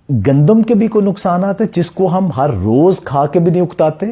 گندم کے بھی کوئی نقصانات ہیں جس کو ہم ہر روز کھا کے بھی نہیں اکتاتے.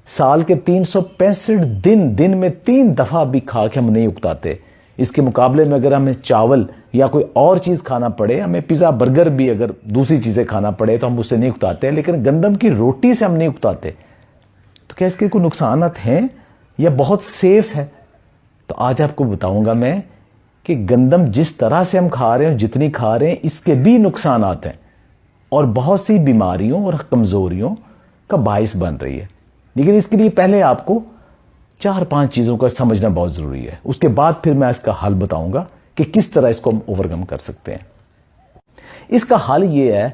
سال کے 365 دن میں 3 دفعہ بھی کھا کے ہم نہیں اکتاتے. اس کے مقابلے میں اگر ہمیں چاول یا کوئی اور چیز کھانا پڑے, ہمیں پیزا برگر بھی اگر دوسری چیزیں کھانا پڑے تو ہم اس سے نہیں اکتاتے, لیکن گندم کی روٹی سے ہم نہیں اکتاتے. تو کیا اس کے کوئی نقصانات ہیں یا بہت سیف ہے؟ تو آج آپ کو بتاؤں گا میں کہ گندم جس طرح سے ہم کھا رہے ہیں, جتنی کھا رہے ہیں, اس کے بھی نقصانات ہیں اور بہت سی بیماریوں اور کمزوریوں کا باعث بن رہی ہے. لیکن اس کے لیے پہلے آپ کو 4-5 چیزوں کا سمجھنا بہت ضروری ہے. اس کے بعد پھر میں اس کا حل بتاؤں گا کہ کس طرح اس کو ہم اوورکم کر سکتے ہیں. اس کا حل یہ ہے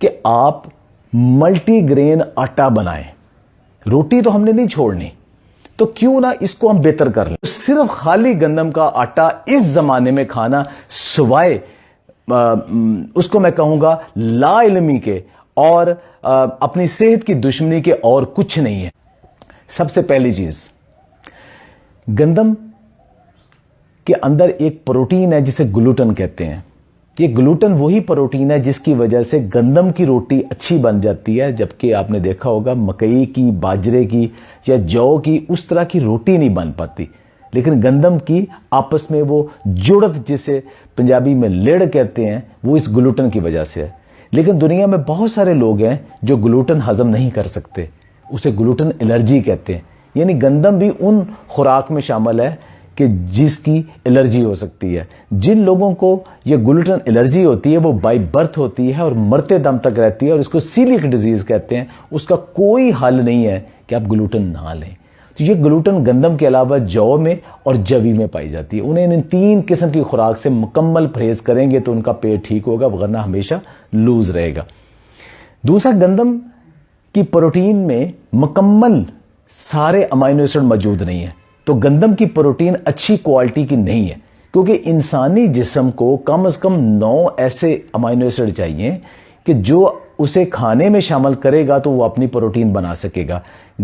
کہ آپ ملٹی گرین آٹا بنائیں. روٹی تو ہم نے نہیں چھوڑنی, تو کیوں نہ اس کو ہم بہتر کر لیں. صرف خالی گندم کا آٹا اس زمانے میں کھانا سوائے اس کو میں کہوں گا لا علمی کے اور اپنی صحت کی دشمنی کے اور کچھ نہیں ہے. سب سے پہلی چیز, گندم کے اندر ایک پروٹین ہے جسے گلوٹن کہتے ہیں. یہ گلوٹن وہی پروٹین ہے جس کی وجہ سے گندم کی روٹی اچھی بن جاتی ہے, جبکہ آپ نے دیکھا ہوگا مکئی کی, باجرے کی یا جو کی اس طرح کی روٹی نہیں بن پاتی. لیکن گندم کی آپس میں وہ جڑت, جسے پنجابی میں لیڑ کہتے ہیں, وہ اس گلوٹن کی وجہ سے ہے. لیکن دنیا میں بہت سارے لوگ ہیں جو گلوٹن ہضم نہیں کر سکتے, اسے گلوٹن الرجی کہتے ہیں. یعنی گندم بھی ان خوراک میں شامل ہے کہ جس کی الرجی ہو سکتی ہے. جن لوگوں کو یہ گلوٹن الرجی ہوتی ہے وہ بائی برتھ ہوتی ہے اور مرتے دم تک رہتی ہے, اور اس کو سیلیک ڈیزیز کہتے ہیں. اس کا کوئی حل نہیں ہے کہ آپ گلوٹن نہ لیں. تو یہ گلوٹن گندم کے علاوہ جو میں اور جوی میں پائی جاتی ہے. انہیں ان 3 قسم کی خوراک سے مکمل پرہیز کریں گے تو ان کا پیٹ ٹھیک ہوگا, ورنہ ہمیشہ لوز رہے گا. دوسرا, گندم کی پروٹین میں مکمل سارے امائنو ایسڈ موجود نہیں ہیں. تو گندم کی پروٹین اچھی کوالٹی کی نہیں ہے, کیونکہ انسانی جسم کو کم از کم 9 ایسے امائنو ایسڈ چاہیے کہ جو اسے کھانے میں شامل کرے گا تو وہ اپنی پروٹین بنا سکے گا.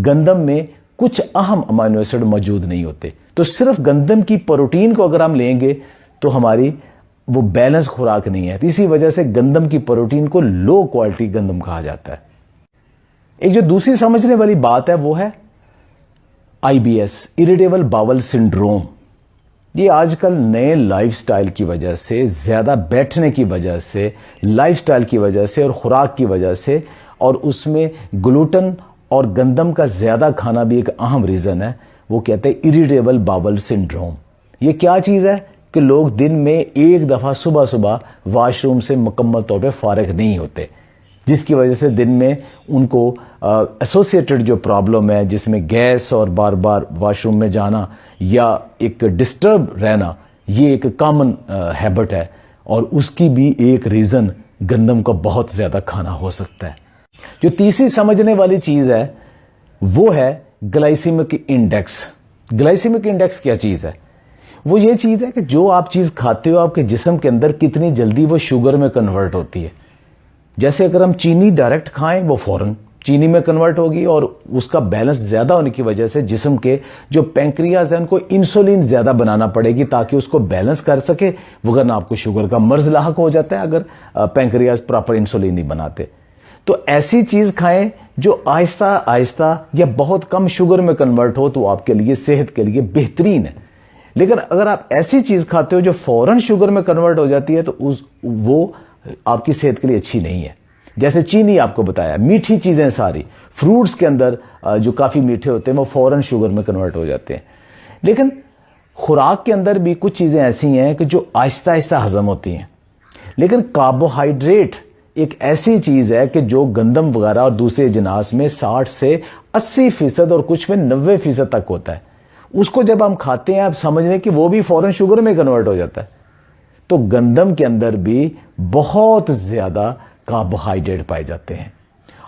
گندم میں کچھ اہم امائنو ایسڈ موجود نہیں ہوتے. تو صرف گندم کی پروٹین کو اگر ہم لیں گے تو ہماری وہ بیلنس خوراک نہیں ہے. اسی وجہ سے گندم کی پروٹین کو لو کوالٹی گندم کہا جاتا ہے. ایک جو دوسری سمجھنے والی بات ہے وہ ہے IBS, اریٹیبل باول سنڈروم. یہ آج کل نئے لائف سٹائل کی وجہ سے, زیادہ بیٹھنے کی وجہ سے, لائف سٹائل کی وجہ سے اور خوراک کی وجہ سے, اور اس میں گلوٹن اور گندم کا زیادہ کھانا بھی ایک اہم ریزن ہے. وہ کہتے ہیں اریٹیبل باول سنڈروم. یہ کیا چیز ہے کہ لوگ دن میں ایک دفعہ صبح واش روم سے مکمل طور پہ فارغ نہیں ہوتے, جس کی وجہ سے دن میں ان کو ایسوسیٹڈ جو پرابلم ہے, جس میں گیس اور بار بار واش روم میں جانا یا ایک ڈسٹرب رہنا, یہ ایک کامن ہیبٹ ہے. اور اس کی بھی ایک ریزن گندم کا بہت زیادہ کھانا ہو سکتا ہے. جو تیسری سمجھنے والی چیز ہے وہ ہے گلائسیمک انڈیکس. گلائسیمک انڈیکس کیا چیز ہے؟ وہ یہ چیز ہے کہ جو آپ چیز کھاتے ہو آپ کے جسم کے اندر کتنی جلدی وہ شوگر میں کنورٹ ہوتی ہے. جیسے اگر ہم چینی ڈائریکٹ کھائیں وہ فوراً چینی میں کنورٹ ہوگی, اور اس کا بیلنس زیادہ ہونے کی وجہ سے جسم کے جو پینکریاز ہیں ان کو انسولین زیادہ بنانا پڑے گی تاکہ اس کو بیلنس کر سکے, وگرنہ آپ کو شوگر کا مرض لاحق ہو جاتا ہے اگر پینکریاز پراپر انسولین نہیں بناتے. تو ایسی چیز کھائیں جو آہستہ آہستہ یا بہت کم شوگر میں کنورٹ ہو, تو آپ کے لیے صحت کے لیے بہترین ہے. لیکن اگر آپ ایسی چیز کھاتے ہو جو فوراً شوگر میں کنورٹ ہو جاتی ہے تو وہ آپ کی صحت کے لیے اچھی نہیں ہے. جیسے چینی آپ کو بتایا, میٹھی چیزیں ساری, فروٹس کے اندر جو کافی میٹھے ہوتے ہیں وہ فوراً شوگر میں کنورٹ ہو جاتے ہیں. لیکن خوراک کے اندر بھی کچھ چیزیں ایسی ہیں کہ جو آہستہ آہستہ ہضم ہوتی ہیں. لیکن کاربوہائیڈریٹ ایک ایسی چیز ہے کہ جو گندم وغیرہ اور دوسرے جناس میں 60 سے 80% اور کچھ میں 90% تک ہوتا ہے. اس کو جب ہم کھاتے ہیں آپ سمجھ لیں کہ وہ بھی فوراً شوگر میں کنورٹ ہو جاتا ہے. تو گندم کے اندر بھی بہت زیادہ کاربوہائیڈریٹ پائے جاتے ہیں,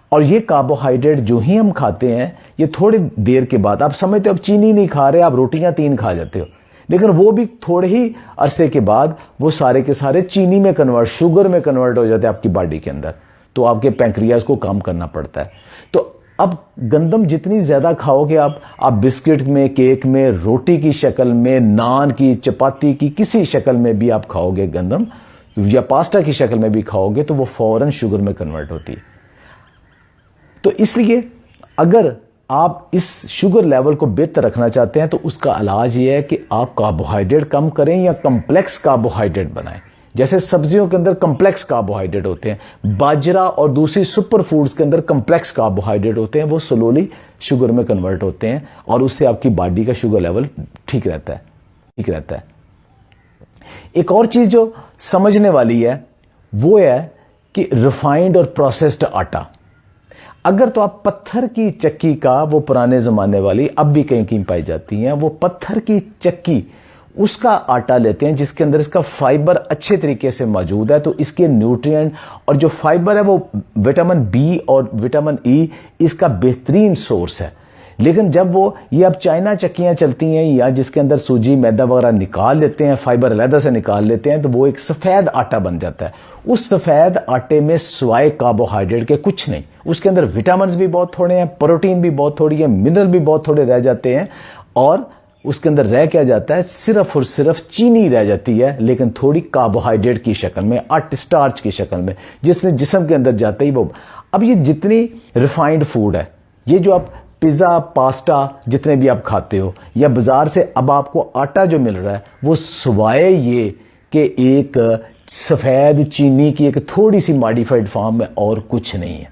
اور یہ کاربوہائیڈریٹ جو ہی ہم کھاتے ہیں یہ تھوڑی دیر کے بعد, آپ سمجھتے ہو اب چینی نہیں کھا رہے, آپ روٹیاں 3 کھا جاتے ہو, لیکن وہ بھی تھوڑے ہی عرصے کے بعد وہ سارے کے سارے چینی میں کنورٹ, شوگر میں کنورٹ ہو جاتے ہیں آپ کی باڈی کے اندر. تو آپ کے پینکریاز کو کام کرنا پڑتا ہے. تو اب گندم جتنی زیادہ کھاؤ گے آپ بسکٹ میں, کیک میں, روٹی کی شکل میں, نان کی, چپاتی کی, کسی شکل میں بھی آپ کھاؤ گے گندم, یا پاستا کی شکل میں بھی کھاؤ گے تو وہ فوراً شوگر میں کنورٹ ہوتی ہے. تو اس لیے اگر آپ اس شوگر لیول کو بہتر رکھنا چاہتے ہیں تو اس کا علاج یہ ہے کہ آپ کاربوہائیڈریٹ کم کریں یا کمپلیکس کاربوہائیڈریٹ بنائیں. جیسے سبزیوں کے اندر کمپلیکس کاربوہائیڈریٹ ہوتے ہیں, باجرا اور دوسری سپر فوڈز کے اندر کمپلیکس کاربوہائیڈریٹ ہوتے ہیں, وہ سلولی شوگر میں کنورٹ ہوتے ہیں اور اس سے آپ کی باڈی کا شوگر لیول ٹھیک رہتا ہے. ایک اور چیز جو سمجھنے والی ہے وہ ہے کہ ریفائنڈ اور پروسیسڈ آٹا. اگر تو آپ پتھر کی چکی کا, وہ پرانے زمانے والی اب بھی کہیں کہیں پائی جاتی ہیں, وہ پتھر کی چکی اس کا آٹا لیتے ہیں جس کے اندر اس کا فائبر اچھے طریقے سے موجود ہے, تو اس کے نیوٹرینٹ اور جو فائبر ہے وہ وٹامن بی اور وٹامن ای اس کا بہترین سورس ہے. لیکن جب وہ یہ اب چائنا چکیاں چلتی ہیں یا جس کے اندر سوجی میدا وغیرہ نکال لیتے ہیں, فائبر علیحدہ سے نکال لیتے ہیں, تو وہ ایک سفید آٹا بن جاتا ہے. اس سفید آٹے میں سوائے کاربوہائیڈریٹ کے کچھ نہیں, اس کے اندر وٹامنز بھی بہت تھوڑے ہیں, پروٹین بھی بہت تھوڑی ہے, منرل بھی بہت تھوڑے رہ جاتے ہیں, اور اس کے اندر رہ کیا جاتا ہے, صرف اور صرف چینی رہ جاتی ہے, لیکن تھوڑی کاربوہائیڈریٹ کی شکل میں, اسٹارچ کی شکل میں, جس نے جسم کے اندر جاتا ہی وہ. اب یہ جتنی ریفائنڈ فوڈ ہے, یہ جو آپ پیزا پاستا جتنے بھی آپ کھاتے ہو یا بازار سے اب آپ کو آٹا جو مل رہا ہے, وہ سوائے یہ کہ ایک سفید چینی کی ایک تھوڑی سی ماڈیفائڈ فارم میں اور کچھ نہیں ہے.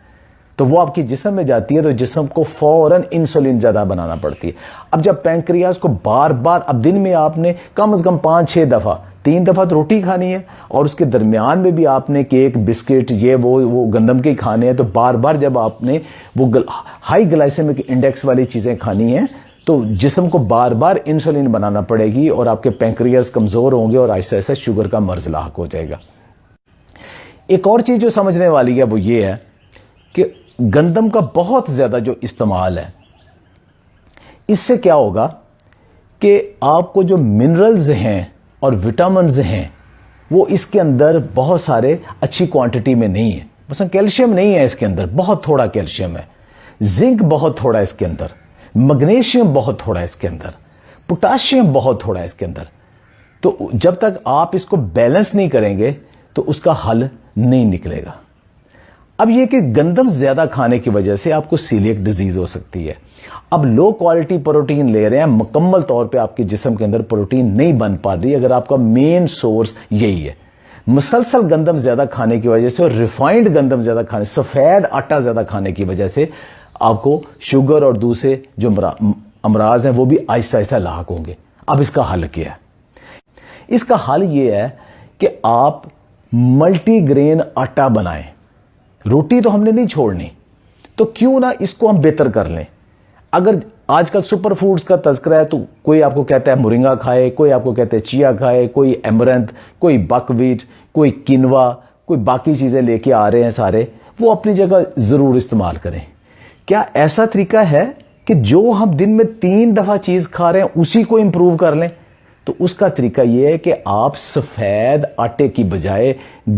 تو وہ آپ کی جسم میں جاتی ہے تو جسم کو فوراً انسولین زیادہ بنانا پڑتی ہے. اب جب پینکریاس کو بار بار, اب دن میں آپ نے کم از کم 5-6 دفعہ, 3 دفعہ تو روٹی کھانی ہے اور اس کے درمیان میں بھی آپ نے کیک بسکٹ یہ وہ گندم کے کھانے ہیں, تو بار بار جب آپ نے وہ ہائی گلائسیمک انڈیکس والی چیزیں کھانی ہیں تو جسم کو بار بار انسولین بنانا پڑے گی اور آپ کے پینکریاس کمزور ہوں گے اور آہستہ آہستہ شوگر کا مرض لاحق ہو جائے گا. ایک اور چیز جو سمجھنے والی ہے وہ یہ ہے کہ گندم کا بہت زیادہ جو استعمال ہے, اس سے کیا ہوگا کہ آپ کو جو منرلز ہیں اور وٹامنز ہیں وہ اس کے اندر بہت سارے اچھی کوانٹٹی میں نہیں ہے. مثلا کیلشیم نہیں ہے اس کے اندر, بہت تھوڑا کیلشیم ہے, زنک بہت تھوڑا ہے اس کے اندر, میگنیشیم بہت تھوڑا ہے اس کے اندر, پوٹاشیم بہت تھوڑا ہے اس کے اندر. تو جب تک آپ اس کو بیلنس نہیں کریں گے تو اس کا حل نہیں نکلے گا. اب یہ کہ گندم زیادہ کھانے کی وجہ سے آپ کو سیلیک ڈیزیز ہو سکتی ہے. اب لو کوالٹی پروٹین لے رہے ہیں, مکمل طور پہ آپ کے جسم کے اندر پروٹین نہیں بن پا رہی اگر آپ کا مین سورس یہی ہے. مسلسل گندم زیادہ کھانے کی وجہ سے اور ریفائنڈ گندم زیادہ کھانے, سفید آٹا زیادہ کھانے کی وجہ سے آپ کو شوگر اور دوسرے جو امراض ہیں وہ بھی آہستہ آہستہ لاحق ہوں گے. اب اس کا حل کیا ہے؟ اس کا حل یہ ہے کہ آپ ملٹی گرین آٹا بنائیں. روٹی تو ہم نے نہیں چھوڑنی, تو کیوں نہ اس کو ہم بہتر کر لیں. اگر آج کل سپر فوڈز کا تذکرہ ہے تو کوئی آپ کو کہتا ہے مورنگا کھائے, کوئی آپ کو کہتا ہے چیا کھائے, کوئی ایمرنتھ, کوئی بک ویٹ, کوئی کنوا, کوئی باقی چیزیں لے کے آ رہے ہیں سارے, وہ اپنی جگہ ضرور استعمال کریں. کیا ایسا طریقہ ہے کہ جو ہم دن میں 3 دفعہ چیز کھا رہے ہیں اسی کو امپروو کر لیں؟ تو اس کا طریقہ یہ ہے کہ آپ سفید آٹے کی بجائے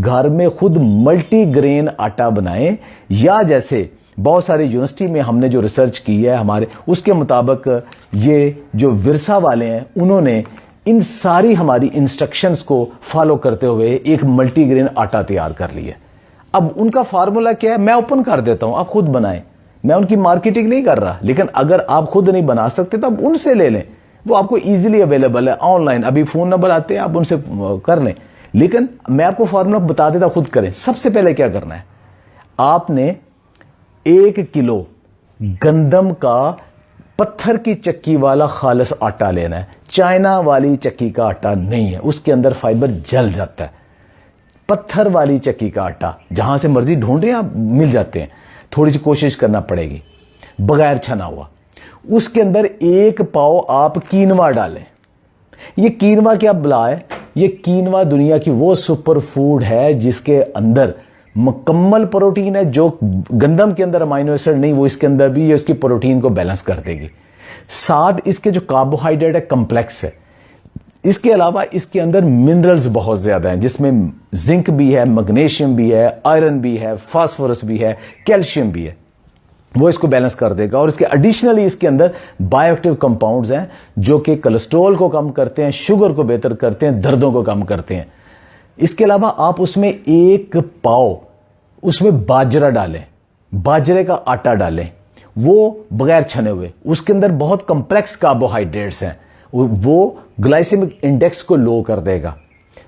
گھر میں خود ملٹی گرین آٹا بنائیں, یا جیسے بہت ساری یونیورسٹی میں ہم نے جو ریسرچ کی ہے ہمارے, اس کے مطابق یہ جو ورثہ والے ہیں انہوں نے ان ساری ہماری انسٹرکشنز کو فالو کرتے ہوئے ایک ملٹی گرین آٹا تیار کر لیا. اب ان کا فارمولا کیا ہے میں اوپن کر دیتا ہوں, آپ خود بنائیں. میں ان کی مارکیٹنگ نہیں کر رہا, لیکن اگر آپ خود نہیں بنا سکتے تو آپ ان سے لے لیں, وہ آپ کو ایزیلی اویلیبل ہے آن لائن. ابھی فون نمبر آتے ہیں, آپ ان سے کر لیں. لیکن میں آپ کو فارمولا بتا دیتا, خود کریں. سب سے پہلے کیا کرنا ہے, آپ نے 1 کلو گندم کا پتھر کی چکی والا خالص آٹا لینا ہے. چائنا والی چکی کا آٹا نہیں ہے, اس کے اندر فائبر جل جاتا ہے. پتھر والی چکی کا آٹا جہاں سے مرضی ڈھونڈیں آپ مل جاتے ہیں, تھوڑی سی کوشش کرنا پڑے گی, بغیر چھنا ہوا. اس کے اندر 1 پاؤ آپ کینوا ڈالیں. یہ کینوا کیا بلا ہے, یہ کینوا دنیا کی وہ سپر فوڈ ہے جس کے اندر مکمل پروٹین ہے. جو گندم کے اندر امائنو ایسڈ نہیں, وہ اس کے اندر بھی یہ اس کی پروٹین کو بیلنس کر دے گی. ساتھ اس کے جو کاربوہائیڈریٹ ہے کمپلیکس ہے. اس کے علاوہ اس کے اندر منرلز بہت زیادہ ہیں, جس میں زنک بھی ہے, میگنیشیم بھی ہے, آئرن بھی ہے, فاسفورس بھی ہے, کیلشیم بھی ہے. وہ اس کو بیلنس کر دے گا. اور اس کے ایڈیشنلی اس کے اندر بایو ایکٹیو کمپاؤنڈز ہیں جو کہ کولیسٹرول کو کم کرتے ہیں, شوگر کو بہتر کرتے ہیں, دردوں کو کم کرتے ہیں. اس کے علاوہ آپ اس میں 1 پاؤ اس میں باجرہ ڈالیں، باجرے کا آٹا ڈالیں، وہ بغیر چھنے ہوئے، اس کے اندر بہت کمپلیکس کاربوہائیڈریٹس ہیں، وہ گلائسیمک انڈیکس کو لو کر دے گا۔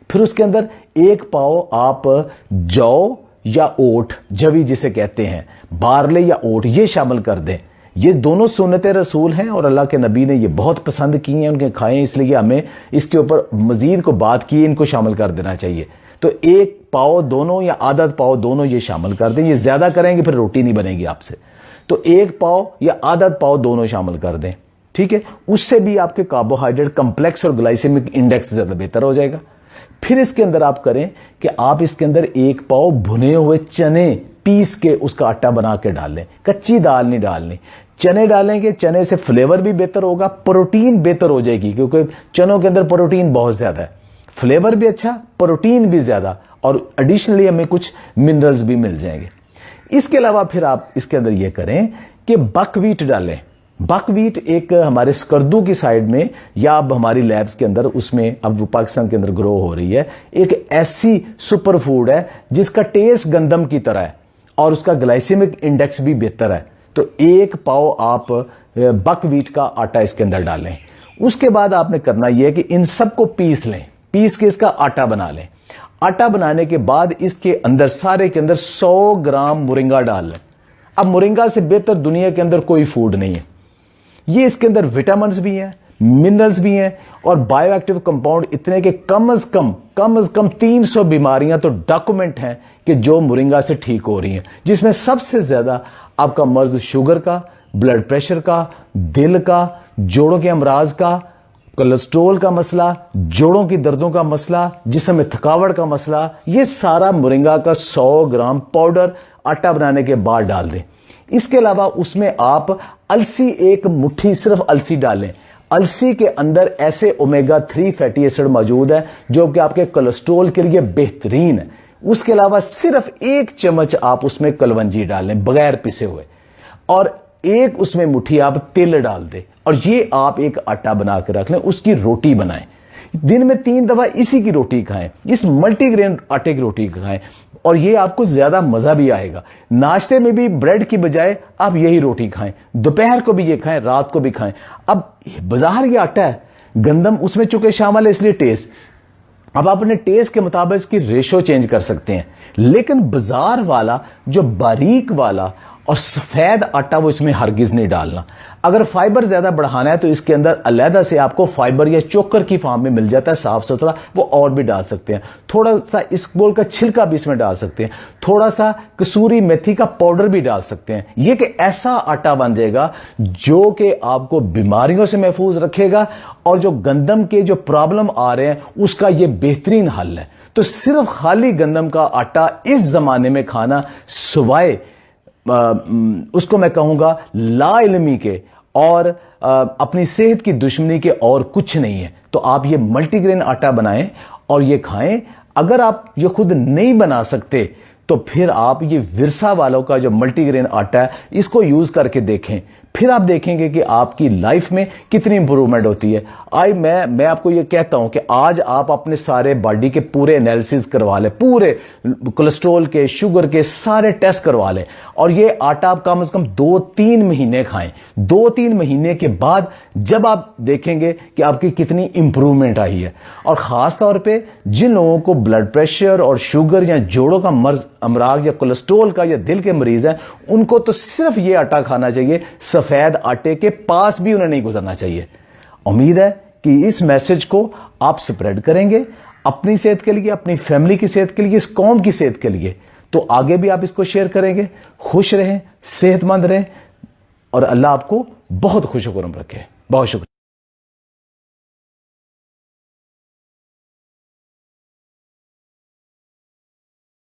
پھر اس کے اندر 1 پاؤ آپ جو یا اوٹ، جوی جسے کہتے ہیں، بارلے یا اوٹ، یہ شامل کر دیں۔ یہ دونوں سنت رسول ہیں اور اللہ کے نبی نے یہ بہت پسند کی ہیں، ان کے کھائے، اس لیے ہمیں اس کے اوپر مزید کو بات کی، ان کو شامل کر دینا چاہیے۔ تو 1 پاؤ دونوں یا آدھا پاؤ دونوں یہ شامل کر دیں، یہ زیادہ کریں گے پھر روٹی نہیں بنے گی آپ سے، تو 1 پاؤ یا آدھا پاؤ دونوں شامل کر دیں، ٹھیک ہے۔ اس سے بھی آپ کے کاربوہائیڈریٹ کمپلیکس اور گلائسیمک انڈیکس زیادہ بہتر ہو جائے گا۔ پھر اس کے اندر آپ کریں کہ آپ اس کے اندر 1 پاؤ بھنے ہوئے چنے پیس کے اس کا آٹا بنا کے ڈال لیں، کچی دال نہیں ڈالنی، چنے ڈالیں گے، چنے سے فلیور بھی بہتر ہوگا، پروٹین بہتر ہو جائے گی، کیونکہ چنوں کے اندر پروٹین بہت زیادہ ہے، فلیور بھی اچھا، پروٹین بھی زیادہ، اور ایڈیشنلی ہمیں کچھ منرلز بھی مل جائیں گے۔ اس کے علاوہ پھر آپ اس کے اندر یہ کریں کہ بک ویٹ ڈالیں۔ بک ویٹ ایک ہمارے سکردو کی سائڈ میں یا اب ہماری لیبز کے اندر، اس میں اب وہ پاکستان کے اندر گرو ہو رہی ہے، ایک ایسی سپر فوڈ ہے جس کا ٹیسٹ گندم کی طرح ہے اور اس کا گلائسیمک انڈیکس بھی بہتر ہے۔ تو 1 پاؤ آپ بک ویٹ کا آٹا اس کے اندر ڈالیں۔ اس کے بعد آپ نے کرنا یہ ہے کہ ان سب کو پیس لیں، پیس کے اس کا آٹا بنا لیں۔ آٹا بنانے کے بعد اس کے اندر سارے کے اندر 100 گرام مورنگا ڈال لیں۔ اب مورنگا سے بہتر دنیا کے اندر کوئی فوڈ نہیں ہے، یہ اس کے اندر وٹامنز بھی ہیں، منرلز بھی ہیں، اور بائیو ایکٹیو کمپاؤنڈ اتنے کہ کم از کم 300 بیماریاں تو ڈاکومنٹ ہیں کہ جو مورنگا سے ٹھیک ہو رہی ہیں، جس میں سب سے زیادہ آپ کا مرض شوگر کا، بلڈ پریشر کا، دل کا، جوڑوں کے امراض کا، کولیسٹرول کا مسئلہ، جوڑوں کی دردوں کا مسئلہ، جسم میں تھکاوٹ کا مسئلہ، یہ سارا مورنگا کا 100 گرام پاؤڈر آٹا بنانے کے بعد ڈال دیں۔ اس کے علاوہ اس میں آپ السی 1 مٹھی صرف السی ڈالیں۔ السی کے اندر ایسے اومیگا 3 فیٹی ایسڈ موجود ہے جو کہ آپ کے کولیسٹرول کے لیے بہترین ہے۔ اس کے علاوہ صرف 1 چمچ آپ اس میں کلونجی ڈالیں بغیر پسے ہوئے، اور 1 اس میں مٹھی آپ تل ڈال دیں، اور یہ آپ ایک آٹا بنا کے رکھ لیں، اس کی روٹی بنائیں، دن میں 3 دفعہ اسی کی روٹی کھائیں، اس ملٹی گرین آٹے کی روٹی کھائیں، اور یہ آپ کو زیادہ مزہ بھی آئے گا۔ ناشتے میں بھی بریڈ کی بجائے آپ یہی روٹی کھائیں، دوپہر کو بھی یہ کھائیں، رات کو بھی کھائیں۔ اب بظاہر یہ آٹا ہے، گندم اس میں چونکہ شامل ہے اس لیے ٹیسٹ، اب آپ اپنے ٹیسٹ کے مطابق اس کی ریشو چینج کر سکتے ہیں، لیکن بازار والا جو باریک والا اور سفید آٹا وہ اس میں ہرگز نہیں ڈالنا۔ اگر فائبر زیادہ بڑھانا ہے تو اس کے اندر علیحدہ سے آپ کو فائبر یا چوکر کی فارم میں مل جاتا ہے صاف ستھرا، وہ اور بھی ڈال سکتے ہیں، تھوڑا سا اسبگول کا چھلکا بھی اس میں ڈال سکتے ہیں، تھوڑا سا کسوری میتھی کا پاؤڈر بھی ڈال سکتے ہیں۔ یہ کہ ایسا آٹا بن جائے گا جو کہ آپ کو بیماریوں سے محفوظ رکھے گا، اور جو گندم کے جو پرابلم آ رہے ہیں اس کا یہ بہترین حل ہے۔ تو صرف خالی گندم کا آٹا اس زمانے میں کھانا سوائے اس کو میں کہوں گا لا علمی کے اور اپنی صحت کی دشمنی کے اور کچھ نہیں ہے۔ تو آپ یہ ملٹی گرین آٹا بنائیں اور یہ کھائیں۔ اگر آپ یہ خود نہیں بنا سکتے تو پھر آپ یہ ورثہ والوں کا جو ملٹی گرین آٹا ہے اس کو یوز کر کے دیکھیں، پھر آپ دیکھیں گے کہ آپ کی لائف میں کتنی امپرومنٹ ہوتی ہے۔ میں آپ کو یہ کہتا ہوں کہ آج آپ اپنے سارے باڈی کے پورے انالیسز کروا لیں، پورے کولیسٹرول کے، شوگر کے سارے ٹیسٹ کروا لیں، اور یہ آٹا آپ کم از کم 2-3 مہینے کھائیں۔ 2-3 مہینے کے بعد جب آپ دیکھیں گے کہ آپ کی کتنی امپرومنٹ آئی ہے، اور خاص طور پہ جن لوگوں کو بلڈ پریشر اور شوگر یا جوڑوں کا مرض، امراض یا کولیسٹرول کا یا دل کے مریض ہیں، ان کو تو صرف یہ آٹا کھانا چاہیے، سفید آٹے کے پاس بھی انہیں نہیں گزرنا چاہیے۔ امید ہے کہ اس میسج کو آپ سپریڈ کریں گے اپنی صحت کے لیے، اپنی فیملی کی صحت کے لیے، اس قوم کی صحت کے لیے، تو آگے بھی آپ اس کو شیئر کریں گے۔ خوش رہیں، صحت مند رہیں، اور اللہ آپ کو بہت خوش و خرم رکھے۔ بہت شکریہ۔